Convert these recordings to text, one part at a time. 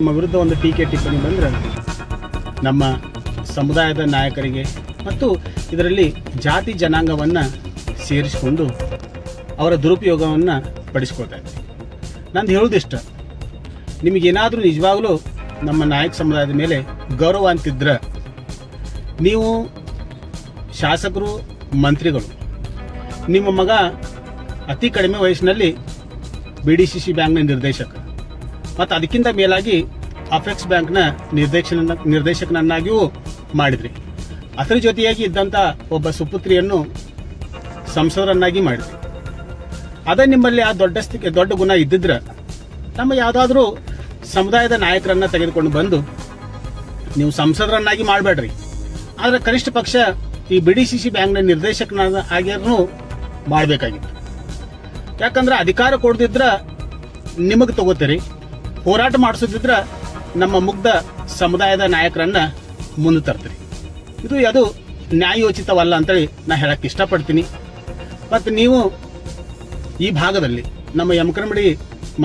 ನಮ್ಮ ವಿರುದ್ಧ ಒಂದು ಟೀಕೆ ಟಿಪ್ಪಣಿ ಬಂದರೆ ನಮ್ಮ ಸಮುದಾಯದ ನಾಯಕರಿಗೆ ಮತ್ತು ಇದರಲ್ಲಿ ಜಾತಿ ಜನಾಂಗವನ್ನು ಸೇರಿಸಿಕೊಂಡು ಅವರ ದುರುಪಯೋಗವನ್ನು ಪಡಿಸ್ಕೊಳ್ತಾ ಇದ್ದಾರೆ. ನಂದು ಹೇಳೋದಿಷ್ಟ, ನಿಮಗೇನಾದರೂ ನಿಜವಾಗಲೂ ನಮ್ಮ ನಾಯಕ ಸಮುದಾಯದ ಮೇಲೆ ಗೌರವ ಅಂತಿದ್ರೆ ನೀವು ಶಾಸಕರು, ಮಂತ್ರಿಗಳು, ನಿಮ್ಮ ಮಗ ಅತಿ ಕಡಿಮೆ ವಯಸ್ಸಿನಲ್ಲಿ BDCC ಬ್ಯಾಂಕ್ನ ನಿರ್ದೇಶಕ ಮತ್ತು ಅದಕ್ಕಿಂತ ಮೇಲಾಗಿ ಅಪೆಕ್ಸ್ ಬ್ಯಾಂಕ್ನ ನಿರ್ದೇಶಕನನ್ನಾಗಿಯೂ ಮಾಡಿದ್ರಿ. ಅದರ ಜೊತೆಯಾಗಿ ಇದ್ದಂಥ ಒಬ್ಬ ಸುಪುತ್ರಿಯನ್ನು ಸಂಸದರನ್ನಾಗಿ ಮಾಡಿದ್ರಿ. ಅದೇ ನಿಮ್ಮಲ್ಲಿ ಆ ದೊಡ್ಡ ಗುಣ ಇದ್ದಿದ್ರೆ ನಮ್ಮ ಯಾವುದಾದ್ರೂ ಸಮುದಾಯದ ನಾಯಕರನ್ನ ತೆಗೆದುಕೊಂಡು ಬಂದು ನೀವು ಸಂಸದರನ್ನಾಗಿ ಮಾಡಬೇಡ್ರಿ, ಆದರೆ ಕನಿಷ್ಠ ಪಕ್ಷ ಈ BDCC ಬ್ಯಾಂಕ್ನ ನಿರ್ದೇಶಕನ ಆಗಿರೂ ಮಾಡಬೇಕಾಗಿತ್ತು. ಯಾಕಂದ್ರೆ ಅಧಿಕಾರ ಕೊಡದಿದ್ರ ನಿಮಗೆ ತಗೋತೀರಿ, ಹೋರಾಟ ಮಾಡಿಸೋದಿದ್ರ ನಮ್ಮ ಮುಗ್ಧ ಸಮುದಾಯದ ನಾಯಕರನ್ನ ಮುಂದೆ ತರ್ತೀರಿ. ಅದು ನ್ಯಾಯೋಚಿತವಲ್ಲ ಅಂತೇಳಿ ನಾ ಹೇಳಕ್ಕೆ ಇಷ್ಟಪಡ್ತೀನಿ. ಮತ್ತು ನೀವು ಈ ಭಾಗದಲ್ಲಿ ನಮ್ಮ ಯಮಕನಮಡಿ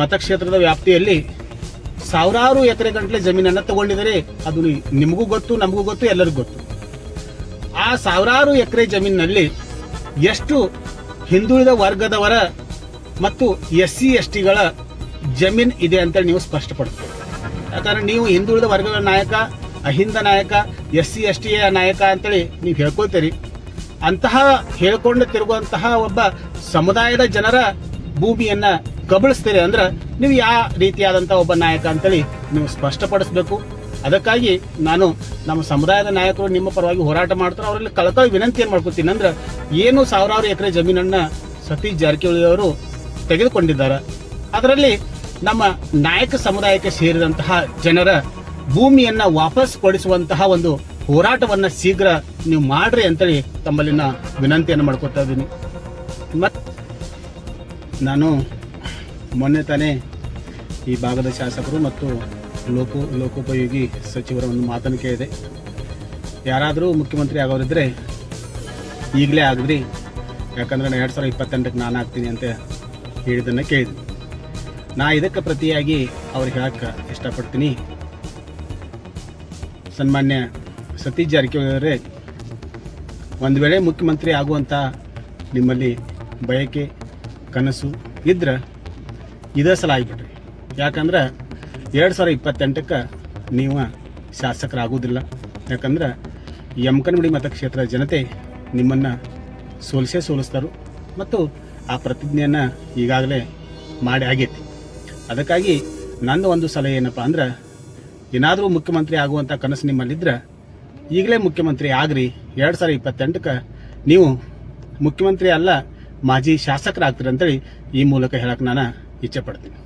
ಮತಕ್ಷೇತ್ರದ ವ್ಯಾಪ್ತಿಯಲ್ಲಿ ಸಾವಿರಾರು ಎಕರೆ ಗಂಟಲೆ ಜಮೀನನ್ನು ತಗೊಂಡಿದ್ದಾರೆ. ಅದು ನಿಮಗೂ ಗೊತ್ತು, ನಮಗೂ ಗೊತ್ತು, ಎಲ್ಲರಿಗೂ ಗೊತ್ತು. ಆ ಸಾವಿರಾರು ಎಕರೆ ಜಮೀನಿನಲ್ಲಿ ಎಷ್ಟು ಹಿಂದುಳಿದ ವರ್ಗದವರ ಮತ್ತು SC STಗಳ ಜಮೀನ್ ಇದೆ ಅಂತೇಳಿ ನೀವು ಸ್ಪಷ್ಟಪಡ್ತೀರಿ. ಯಾಕಂದ್ರೆ ನೀವು ಹಿಂದುಳಿದ ವರ್ಗದ ನಾಯಕ, ಅಹಿಂದ ನಾಯಕ, SC STಯ ನಾಯಕ ಅಂತೇಳಿ ನೀವು ಹೇಳ್ಕೊಳ್ತೀರಿ. ಅಂತಹ ಹೇಳ್ಕೊಂಡು ತಿರುಗುವಂತಹ ಒಬ್ಬ ಸಮುದಾಯದ ಜನರ ಭೂಮಿಯನ್ನ ಕಬಳಿಸ್ತೀರಿ ಅಂದ್ರೆ ನೀವು ಯಾವ ರೀತಿಯಾದಂಥ ಒಬ್ಬ ನಾಯಕ ಅಂತೇಳಿ ನೀವು ಸ್ಪಷ್ಟಪಡಿಸಬೇಕು. ಅದಕ್ಕಾಗಿ ನಾನು ನಮ್ಮ ಸಮುದಾಯದ ನಾಯಕರು ನಿಮ್ಮ ಪರವಾಗಿ ಹೋರಾಟ ಮಾಡ್ತಾರೆ, ಅವರಲ್ಲಿ ಕಳಕಳಿ ವಿನಂತಿ ಏನು ಮಾಡ್ಕೊತೀನಿ ಅಂದ್ರೆ, ಏನು ಸಾವಿರಾರು ಎಕರೆ ಜಮೀನನ್ನ ಸತೀಶ್ ಜಾರಕಿಹೊಳಿ ಅವರು ತೆಗೆದುಕೊಂಡಿದ್ದಾರೆ, ಅದರಲ್ಲಿ ನಮ್ಮ ನಾಯಕ ಸಮುದಾಯಕ್ಕೆ ಸೇರಿದಂತಹ ಜನರ ಭೂಮಿಯನ್ನ ವಾಪಸ್ ಕೊಡಿಸುವಂತಹ ಒಂದು ಹೋರಾಟವನ್ನ ಶೀಘ್ರ ನೀವು ಮಾಡ್ರಿ ಅಂತೇಳಿ ತಮ್ಮಲ್ಲಿನ ವಿನಂತಿಯನ್ನು ಮಾಡ್ಕೊತಾ ಇದ್ದೀನಿ. ಮತ್ತು ನಾನು ಮೊನ್ನೆ ತಾನೇ ಈ ಭಾಗದ ಶಾಸಕರು ಮತ್ತು ಲೋಕೋಪಯೋಗಿ ಸಚಿವರ ಒಂದು ಮಾತನ್ನು ಕೇಳಿದೆ. ಯಾರಾದರೂ ಮುಖ್ಯಮಂತ್ರಿ ಆಗೋರಿದ್ರೆ ಈಗಲೇ ಆಗಿದ್ರಿ, ಯಾಕಂದರೆ ನಾನು 2028ಕ್ಕೆ ನಾನು ಆಗ್ತೀನಿ ಅಂತ ಹೇಳಿದ್ದನ್ನು ಕೇಳಿದೆ. ನಾ ಇದಕ್ಕೆ ಪ್ರತಿಯಾಗಿ ಅವ್ರಿಗೆ ಹೇಳಕ್ಕೆ ಇಷ್ಟಪಡ್ತೀನಿ. ಸನ್ಮಾನ್ಯ ಸತೀಶ್ ಜಾರಕಿಹೊಳಿ ಅವರೇ, ಒಂದು ವೇಳೆ ಮುಖ್ಯಮಂತ್ರಿ ಆಗುವಂಥ ನಿಮ್ಮಲ್ಲಿ ಬಯಕೆ, ಕನಸು ಇದ್ರೆ ಇದೇ ಸಲ ಆಗಿಬಿಡ್ರಿ. ಯಾಕಂದ್ರೆ 2028ಕ್ಕೆ ನೀವು ಶಾಸಕರಾಗೋದಿಲ್ಲ. ಯಾಕಂದ್ರೆ ಯಮಕನಮಡಿ ಮತಕ್ಷೇತ್ರ ಜನತೆ ನಿಮ್ಮನ್ನು ಸೋಲಿಸ್ತಾರೆ ಮತ್ತು ಆ ಪ್ರತಿಜ್ಞೆಯನ್ನು ಈಗಾಗಲೇ ಮಾಡಿ ಆಗೈತಿ. ಅದಕ್ಕಾಗಿ ನನ್ನ ಒಂದು ಸಲಹೆ ಏನಪ್ಪ ಅಂದ್ರೆ, ಏನಾದರೂ ಮುಖ್ಯಮಂತ್ರಿ ಆಗುವಂಥ ಕನಸು ನಿಮ್ಮಲ್ಲಿದ್ದರೆ ಈಗಲೇ ಮುಖ್ಯಮಂತ್ರಿ ಆಗ್ರಿ. 2028ಕ್ಕೆ ನೀವು ಮುಖ್ಯಮಂತ್ರಿ ಅಲ್ಲ, ಮಾಜಿ ಶಾಸಕರಾಗ್ತೀರಿ ಅಂತೇಳಿ ಈ ಮೂಲಕ ಹೇಳಕ್ಕೆ ನಾನು ಇಚ್ಛೆ ಪಡ್ತೀನಿ.